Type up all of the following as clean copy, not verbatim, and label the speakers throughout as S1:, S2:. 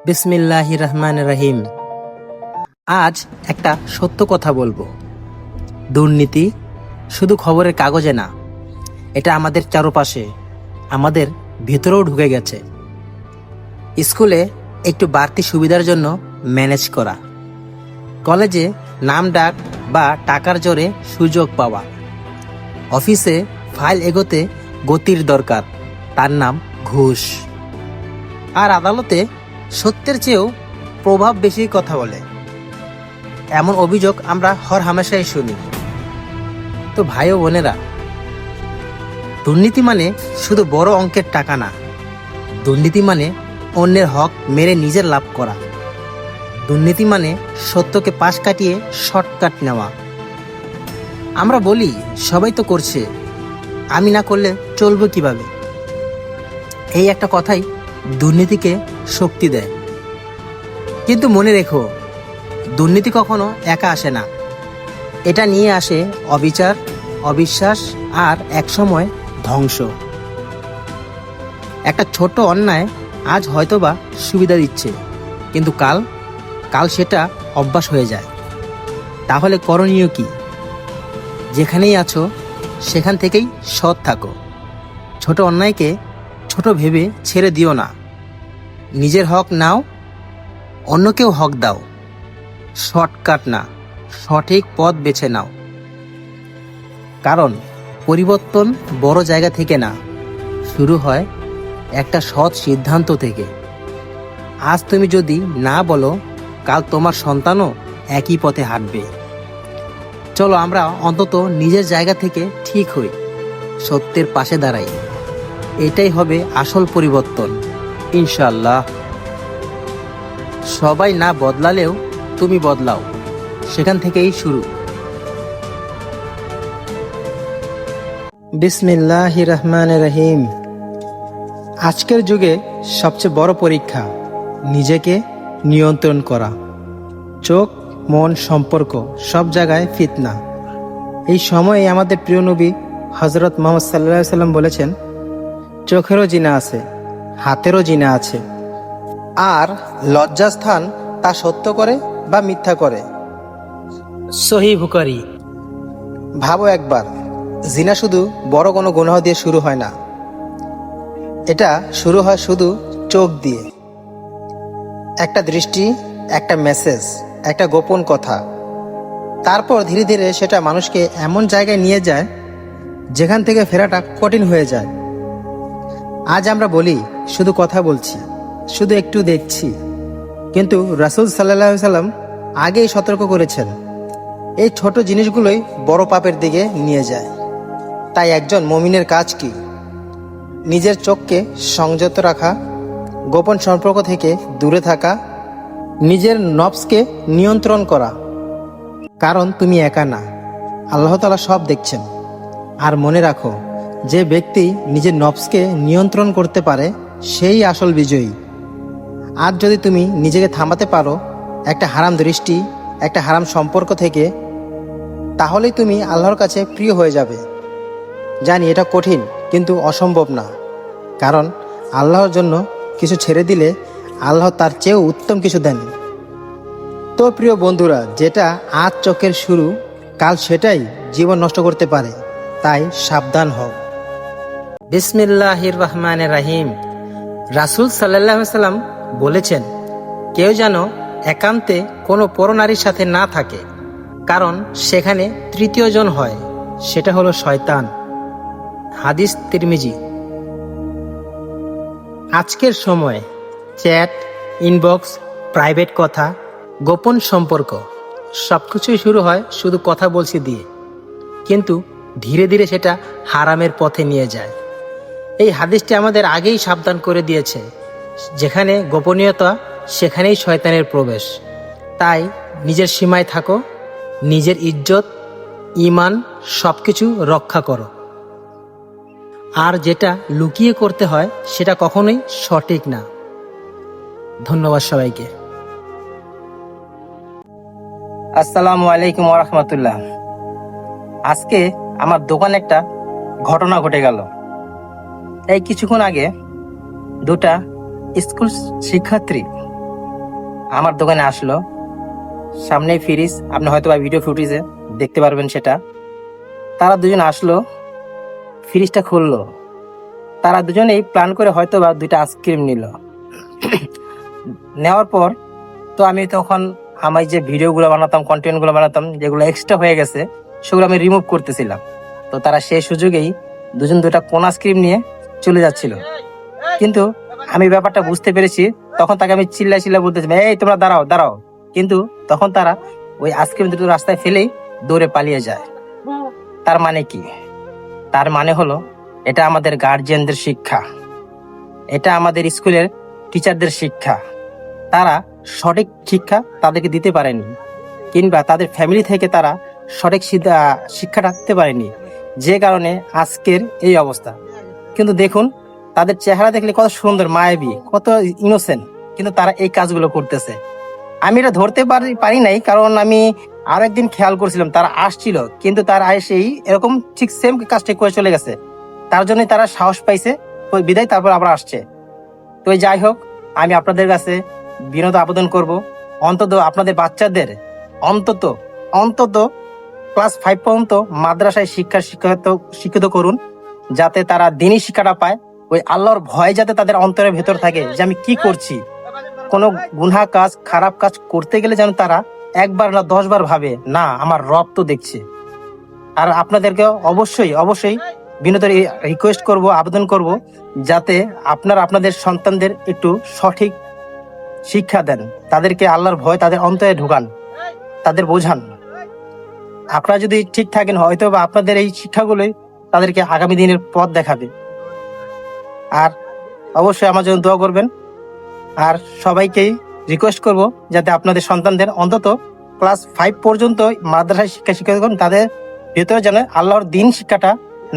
S1: বিসমিল্লাহির রহমানির রহিম। আজ একটা সত্য কথা বলবো। দুর্নীতি শুধু খবরের কাগজে না, এটা আমাদের চারপাশে, আমাদের ভেতরেও ঢুকে গেছে। স্কুলে একটু বাড়তি সুবিধার জন্য ম্যানেজ করা, কলেজে নাম ডাক বা টাকার জোরে সুযোগ পাওয়া, অফিসে ফাইল এগোতে গতির দরকার, তার নাম ঘুষ। আর আদালতে সত্যের চেয়েও প্রভাব বেশি কথা বলে, এমন অভিযোগ আমরা হর হামেশাই শুনি। তো ভাই ও বোনেরা, দুর্নীতি মানে শুধু বড় অঙ্কের টাকা না। দুর্নীতি মানে অন্যের হক মেরে নিজের লাভ করা। দুর্নীতি মানে সত্যকে পাশ কাটিয়ে শর্টকাট নেওয়া। আমরা বলি সবাই তো করছে, আমি না করলে চলবে কিভাবে? এই একটা কথাই দুর্নীতিকে শক্তি দেয়। কিন্তু মনে রেখো, দুর্নীতি কখনো একা আসে না। এটা নিয়ে আসে অবিচার, অবিশ্বাস আর একসময় ধ্বংস। একটা ছোট অন্যায় আজ হয়তোবা সুবিধা দিচ্ছে, কিন্তু কাল সেটা অভ্যাস হয়ে যায়। তাহলে করণীয় কি? যেখানেই আছো সেখান থেকেই সৎ থাকো। ছোট অন্যায়কে ছোট ভেবে ছেড়ে দিও না। নিজের হক নাও, অন্যকেও হক দাও। শর্টকাট না, সঠিক পথ বেছে নাও। কারণ পরিবর্তন বড় জায়গা থেকে না, শুরু হয় একটা সৎ সিদ্ধান্ত থেকে। আজ তুমি যদি না বলো, কাল তোমার সন্তানও একই পথে হাঁটবে। চলো আমরা অন্তত নিজের জায়গা থেকে ঠিক হই, সত্যের পাশে দাঁড়াই। এটাই হবে আসল পরিবর্তন, ইনশাআল্লাহ। সবাই না বদলালেও তুমি বদলাও, সেখান থেকেই শুরু। বিসমিল্লাহির রহমানির রহিম। আজকের যুগে সবচেয়ে বড় পরীক্ষা নিজেকে নিয়ন্ত্রণ করা। চোখ, মন, সম্পর্ক সব জায়গায় ফিতনা। এই সময়ে আমাদের প্রিয় নবী হযরত মুহাম্মদ সাল্লাল্লাহু আলাইহি সাল্লাম বলেছেন, চোখেরও জিনা আছে, হাতেরও জিনা আছে। আর লজ্জাস্থান তা সত্য করে বা মিথ্যা করে। সহিহ বুখারী। ভাবো একবার, জিনা শুধু বড় কোনো গুনাহ দিয়ে শুরু হয় না। এটা শুরু হয় শুধু চোখ দিয়ে। একটা দৃষ্টি, একটা মেসেজ, একটা গোপন কথা। তারপর ধীরে ধীরে সেটা মানুষকে এমন জায়গায় নিয়ে যায় যেখান থেকে ফেরাটা কঠিন হয়ে যায়। আজ আমরা বলি শুধু কথা বলছি, শুধু একটু দেখছি, কিন্তু রাসূল সাল্লাল্লাহু আলাইহি সাল্লাম আগেই সতর্ক করেছেন, এই ছোট জিনিসগুলোই বড় পাপের দিকে নিয়ে যায়। তাই একজন মুমিনের কাজ কি? নিজের চোখকে সংযত রাখা, গোপন সম্পর্ক থেকে দূরে থাকা, নিজের নফসকে নিয়ন্ত্রণ করা। কারণ তুমি একা না, আল্লাহ তাআলা সব দেখছেন। আর মনে রাখো, যে ব্যক্তি নিজের নফসকে নিয়ন্ত্রণ করতে পারে সেই আসল বিজয়ী। আজ যদি তুমি নিজেকে থামাতে পারো একটা হারাম দৃষ্টি, একটা হারাম সম্পর্ক থেকে, তাহলেই তুমি আল্লাহর কাছে প্রিয় হয়ে যাবে। জানি এটা কঠিন, কিন্তু অসম্ভব না। কারণ আল্লাহর জন্য কিছু ছেড়ে দিলে আল্লাহ তার চেয়েও উত্তম কিছু দেন। তো প্রিয় বন্ধুরা, যেটা আজ চোখের শুরু, কাল সেটাই জীবন নষ্ট করতে পারে। তাই সাবধান হও। বিসমিল্লাহির রহমানির রহিম। রাসূল সাল্লাল্লাহু আলাইহি সাল্লাম বলেছেন, কেউ যেন একান্তে কোনো পরনারীর সাথে না থাকে, কারণ সেখানে তৃতীয় জন হয়, সেটা হলো শয়তান। হাদিস তিরমিজি। আজকের সময় চ্যাট, ইনবক্স, প্রাইভেট কথা, গোপন সম্পর্ক সবকিছুই শুরু হয় শুধু কথা বলছি দিয়ে, কিন্তু ধীরে ধীরে সেটা হারামের পথে নিয়ে যায়। এই হাদিসটি আমাদের আগেই সাবধান করে দিয়েছে, যেখানে গোপনীয়তা সেখানেই শয়তানের প্রবেশ। তাই নিজের সীমায় থাকো, নিজের ইজ্জত, ঈমান সবকিছু রক্ষা করো। আর যেটা লুকিয়ে করতে হয় সেটা কখনোই সঠিক না। ধন্যবাদ সবাইকে। আসসালামু আলাইকুম ওয়া রাহমাতুল্লাহ। আজকে আমার দোকানে একটা ঘটনা ঘটে গেল। এই কিছুক্ষণ আগে দুটা স্কুল শিক্ষার্থী
S2: আমার দোকানে আসলো, সামনেই ফ্রিজ, আপনি হয়তো বা ভিডিও ফুটেজে দেখতে পারবেন সেটা। তারা দুজন আসলো, ফ্রিজটা খুললো, তারা দুজনেই প্ল্যান করে হয়তো বা 2টা আইসক্রিম নিল। নেওয়ার পর তো আমি তখন আমার যে ভিডিওগুলো বানাতাম, কন্টেন্টগুলো বানাতাম, যেগুলো এক্সট্রা হয়ে গেছে সেগুলো আমি রিমুভ করতেছিলাম। তো তারা সেই সুযোগেই দুজন 2টা কোন আইসক্রিম নিয়ে চলে যাচ্ছিল। কিন্তু আমি ব্যাপারটা বুঝতে পেরেছি, তখন তাকে আমি চিল্লাই চিল্লাই বলতেছি, এই তোমরা দাঁড়াও দাঁড়াও। কিন্তু তখন তারা ওই আইসক্রিম দুটো রাস্তায় ফেলেই দৌড়ে পালিয়ে যায়। তার মানে কি? তার মানে হলো এটা আমাদের গার্জিয়ানদের শিক্ষা, এটা আমাদের স্কুলের টিচারদের শিক্ষা। তারা সঠিক শিক্ষা তাদেরকে দিতে পারেনি, কিংবা তাদের ফ্যামিলি থেকে তারা সঠিক শিক্ষা রাখতে পারেনি, যে কারণে আজকের এই অবস্থা। কিন্তু দেখুন, তাদের চেহারা দেখলে কত সুন্দর, মায়াবী, কত ইনোসেন্ট, কিন্তু তারা এই কাজগুলো করতেছে। আমি এটা ধরতে পারি নাই, কারণ আমি আরো একদিন খেয়াল করছিলাম তারা আসছিল, কিন্তু তারা এসেই এরকম ঠিক সেম কাজটা করে চলে গেছে। তার জন্য তারা সাহস পাইছে, ওই বিদায় তারপর আবার আসছে। তো যাই হোক, আমি আপনাদের কাছে বিনোদ আবেদন করব, অন্তত আপনাদের বাচ্চাদের অন্তত অন্তত ক্লাস 5 পর্যন্ত মাদ্রাসায় শিক্ষিত করুন, যাতে তারা দিনই শিক্ষাটা পায়। ওই আল্লাহর ভয় যাতে তাদের অন্তরের ভেতর থাকে, যে আমি কি করছি, কোনো গুনাহ কাজ, খারাপ কাজ করতে গেলে যেন তারা একবার না 10 বার ভাবে, না আমার রব তো দেখছে। আর আপনাদেরকে অবশ্যই অবশ্যই বিনোদের রিকোয়েস্ট করব, আবেদন করব, যাতে আপনারা আপনাদের সন্তানদের একটু সঠিক শিক্ষা দেন, তাদেরকে আল্লাহর ভয় তাদের অন্তরে ঢোকান, তাদের বোঝান। আপনারা যদি ঠিক থাকেন, হয়তো বা আপনাদের এই শিক্ষাগুলোই তাদেরকে আগামী দিনের পথ দেখাবে। আর অবশ্যই আমার জন্য দোয়া করবেন। আর সবাইকেই রিকোয়েস্ট করব, যাতে আপনাদের সন্তানদের অন্তত ক্লাস 5 পর্যন্ত মাদ্রাসায় শিক্ষিত করুন, তাদের ভেতরে যেন আল্লাহর দিন শিক্ষাটা,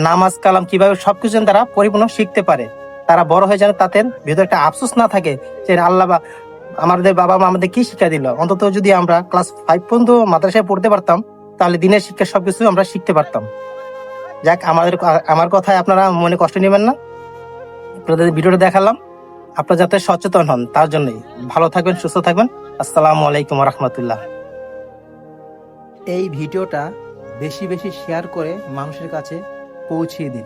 S2: নামাজ কালাম কিভাবে সবকিছু যেন তারা পরিপূর্ণ শিখতে পারে। তারা বড় হয়ে যেন তাদের ভেতরে একটা আফসোস না থাকে যে আল্লাহ বা আমাদের বাবা মা আমাদের কি শিক্ষা দিল। অন্তত যদি আমরা ক্লাস 5 পর্যন্ত মাদ্রাসায় পড়তে পারতাম, তাহলে দিনের শিক্ষা সবকিছু আমরা শিখতে পারতাম। যাক, আমার কথায় আপনারা মনে কষ্ট নেবেন না, আপনাদের ভিডিওটা দেখালাম, আপনারা যাতে সচেতন হন, তার জন্যই। ভালো থাকবেন, সুস্থ থাকবেন। আসসালামু আলাইকুম রহমতুল্লাহ।
S1: এই ভিডিওটা বেশি বেশি শেয়ার করে মানুষের কাছে পৌঁছিয়ে দিন।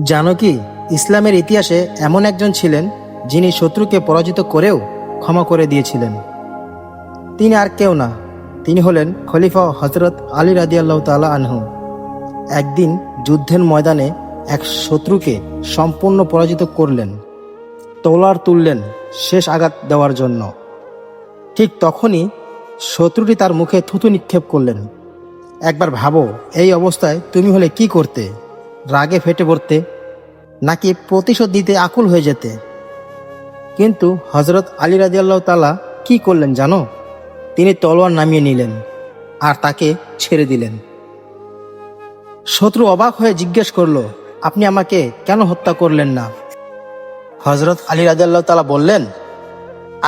S1: জানো কি, ইসলামের ইতিহাসে এমন একজন ছিলেন যিনি শত্রুকে পরাজিত করেও ক্ষমা করে দিয়েছিলেন। তিনি আর কেউ না, তিনি হলেন খলিফা হযরত আলী রাদিয়াল্লাহু তাআলা আনহু। একদিন যুদ্ধের ময়দানে এক শত্রুকে সম্পূর্ণ পরাজিত করলেন, তলোয়ার তুললেন শেষ আঘাত দেওয়ার জন্য। ঠিক তখনই শত্রুটি তার মুখে থুতু নিক্ষেপ করলেন। একবার ভাবো, এই অবস্থায় তুমি হলে কি করতে? রাগে ফেটে পড়তে, নাকি প্রতিশোধ দিতে আকুল হয়ে যেতে? কিন্তু হযরত আলী রাদিয়াল্লাহু তাআলা কি করলেন জানো? তিনি তলোয়ার নামিয়ে নিলেন আর তাকে ছেড়ে দিলেন। শত্রু অবাক হয়ে জিজ্ঞেস করলো, আপনি আমাকে কেন হত্যা করলেন না? হযরত আলী রাদিয়াল্লাহু তাআলা বললেন,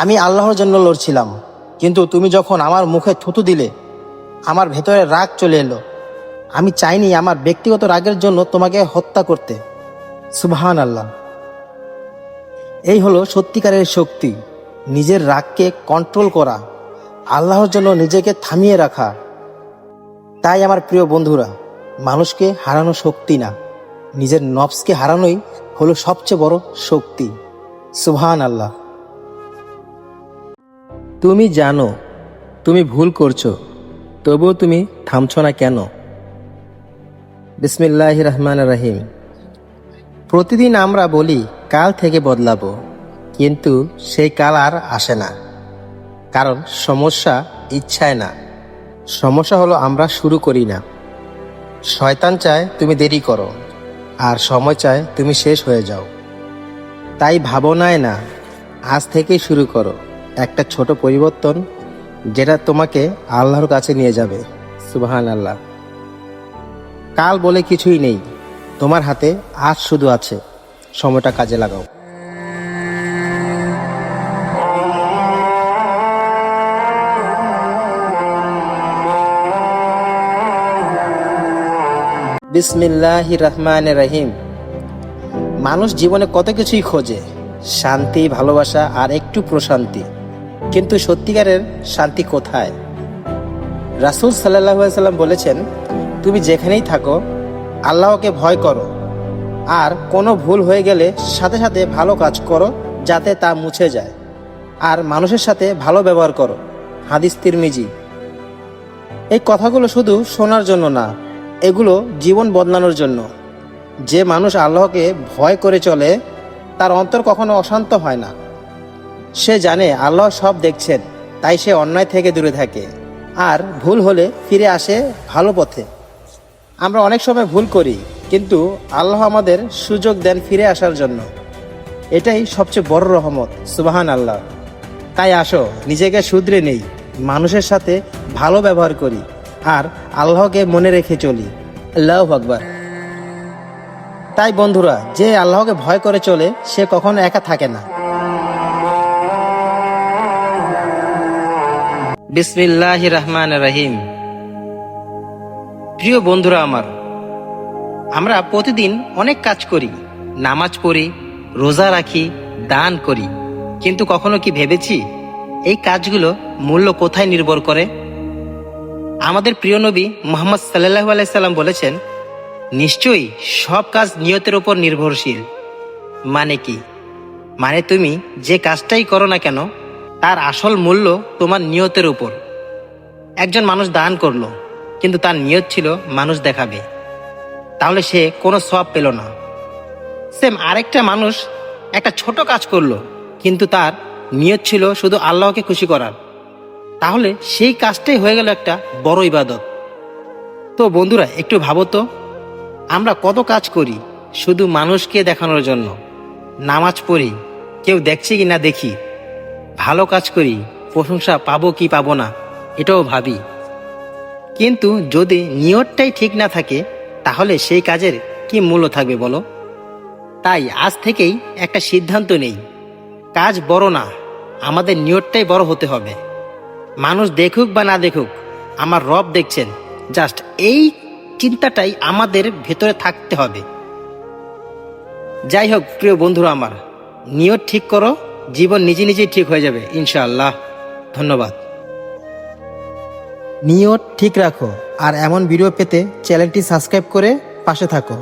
S1: আমি আল্লাহর জন্য লড়ছিলাম, কিন্তু তুমি যখন আমার মুখে থুতু দিলে, আমার ভেতরে রাগ চলে এলো। আমি চাইনি আমার ব্যক্তিগত রাগের জন্য তোমাকে হত্যা করতে। সুবহানাল্লাহ। এই হলো সত্যিকারের শক্তি, নিজের রাগকে কন্ট্রোল করা, আল্লাহর জন্য নিজেকে থামিয়ে রাখা। তাই আমার প্রিয় বন্ধুরা, মানুষকে হারানো শক্তি না, নিজের নফসকে হারানোই হলো সবচেয়ে বড় শক্তি। সুবহানাল্লাহ। তুমি জানো তুমি ভুল করছো, তবুও তুমি থামছো না কেন? বিসমিল্লাহির রহমানির রহিম। প্রতিদিন আমরা বলি কাল থেকে বদলাবো, কিন্তু সেই কাল আর আসে না। কারণ সমস্যা ইচ্ছায় না, সমস্যা হলো আমরা শুরু করি না। শয়তান চায় তুমি দেরি করো, আর সময় চায় তুমি শেষ হয়ে যাও। তাই ভাবনায় না, আজ থেকেই শুরু করো একটা ছোট পরিবর্তন, যেটা তোমাকে আল্লাহর কাছে নিয়ে যাবে। সুবহানাল্লাহ। কাল বলে কিছুই নেই, তোমার হাতে আজ শুধু আছে, সময়টা কাজে লাগাও। বিসমিল্লাহির রহমানির রহিম। মানুষ জীবনে কত কিছুই খোঁজে, শান্তি, ভালোবাসা আর একটু প্রশান্তি। কিন্তু সত্যিকারের শান্তি কোথায়? রাসূল সাল্লাল্লাহু আলাইহি সাল্লাম বলেছেন, তুমি যেখানেই থাকো আল্লাহকে ভয় করো, আর কোনো ভুল হয়ে গেলে সাথে সাথে ভালো কাজ করো যাতে তা মুছে যায়, আর মানুষের সাথে ভালো ব্যবহার করো। হাদিস তিরমিজি। এই কথাগুলো শুধু শোনার জন্য না, এগুলো জীবন বদলানোর জন্য। যে মানুষ আল্লাহকে ভয় করে চলে তার অন্তর কখনো অশান্ত হয় না। সে জানে আল্লাহ সব দেখছেন, তাই সে অন্যায় থেকে দূরে থাকে আর ভুল হলে ফিরে আসে ভালো পথে। আমরা অনেক সময় ভুল করি, কিন্তু আল্লাহ আমাদের সুযোগ দেন ফিরে আসার জন্য। এটাই সবচেয়ে বড় রহমত। সুবহান আল্লাহ। তাই আসো নিজেকে শুধরে নেই, মানুষের সাথে ভালো ব্যবহার করি আর আল্লাহকে মনে রেখে চলি। আল্লাহু আকবার। তাই বন্ধুরা, যে আল্লাহকে ভয় করে চলে সে কখনো একা থাকে না। বিসমিল্লাহির রহমানির রহিম। প্রিয় বন্ধুরা আমার, আমরা প্রতিদিন অনেক কাজ করি, নামাজ পড়ি, রোজা রাখি, দান করি, কিন্তু কখনো কি ভেবেছি এই কাজগুলো মূল্য কোথায় নির্ভর করে? আমাদের প্রিয় নবী মুহাম্মদ সাল্লাল্লাহু আলাইহি সাল্লাম বলেছেন, নিশ্চয়ই সব কাজ নিয়তের উপর নির্ভরশীল। মানে কি? মানে তুমি যে কাজটাই করো না কেন তার আসল মূল্য তোমার নিয়তের উপর। একজন মানুষ দান করলো, কিন্তু তার নিয়ত ছিল মানুষ দেখাবে, তাহলে সে কোনো সওয়াব পেল না। সেম আরেকটা মানুষ একটা ছোট কাজ করলো, কিন্তু তার নিয়ত ছিল শুধু আল্লাহকে খুশি করার, তাহলে সেই কাজটাই হয়ে গেল একটা বড় ইবাদত। তো বন্ধুরা, একটু ভাবো তো, আমরা কত কাজ করি শুধু মানুষকে দেখানোর জন্য। নামাজ পড়ি, কেউ দেখছে কি না দেখি। ভালো কাজ করি, প্রশংসা পাবো কি পাবো না এটাও ভাবি। কিন্তু যদি নিয়তটাই ঠিক না থাকে তাহলে সেই কাজের কি মূল্য থাকবে বলো? তাই আজ থেকেই একটা সিদ্ধান্ত নেই, কাজ বড় না, আমাদের নিয়তটাই বড় হতে হবে। মানুষ দেখুক বা না দেখুক, আমার রব দেখছেন, জাস্ট এই চিন্তাটাই আমাদের ভেতরে থাকতে হবে। যাই হোক প্রিয় বন্ধুরা আমার, নিয়ত ঠিক করো, জীবন নিজে নিজেই ঠিক হয়ে যাবে ইনশাআল্লাহ। ধন্যবাদ। নিয়ত ঠিক রাখো, আর এমন ভিডিও পেতে চ্যানেলটি সাবস্ক্রাইব করে পাশে থাকো।